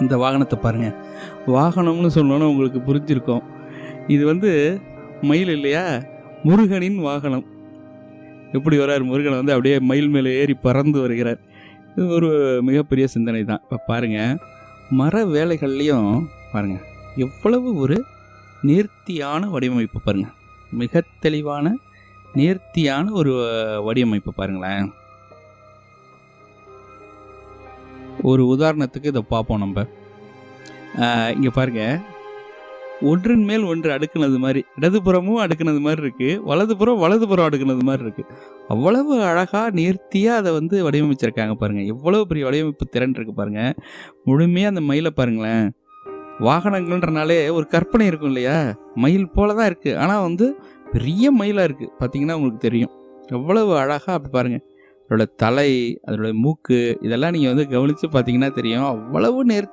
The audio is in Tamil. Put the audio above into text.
இந்த வாகனத்தை பாருங்கள். வாகனம்னு சொன்னோன்னே உங்களுக்கு புரிஞ்சிருக்கும். இது வந்து மயில் இல்லையா, முருகனின் வாகனம். எப்படி வர்றார் முருகன் வந்து அப்படியே மயில் மேலே ஏறி பறந்து வருகிறார். இது ஒரு மிகப்பெரிய சிந்தனை தான். இப்போ பாருங்கள், மர வேலைகள்லேயும் பாருங்கள் எவ்வளவு ஒரு நேர்த்தியான வடிவமைப்பு பாருங்கள். மிக தெளிவான நேர்த்தியான ஒரு வடிவமைப்பு பாருங்களேன். ஒரு உதாரணத்துக்கு இதை பார்ப்போம். நம்ம இங்கே பாருங்கள், ஒன்றின் மேல் ஒன்று அடுக்குனது மாதிரி, இடதுபுறமும் அடுக்குனது மாதிரி இருக்குது, வலதுபுறம் அடுக்குனது மாதிரி இருக்குது. அவ்வளவு அழகாக நேர்த்தியாக அதை வந்து வடிவமைச்சிருக்காங்க பாருங்கள். எவ்வளோ பெரிய வடிவமைப்பு திறன் இருக்குது பாருங்கள். முழுமையாக அந்த மயிலை பாருங்களேன். வாகனங்கள்ன்றனாலே ஒரு கற்பனை இருக்கும் இல்லையா, மயில் போல தான் இருக்குது, ஆனால் வந்து பெரிய மயிலாக இருக்குது. பார்த்தீங்கன்னா உங்களுக்கு தெரியும் எவ்வளவு அழகாக. அப்படி பாருங்கள், அதோட தலை, அதோட மூக்கு, இதெல்லாம் நீங்கள் வந்து கவனித்து பார்த்தீங்கன்னா தெரியும். அவ்வளவு நேர்த்தி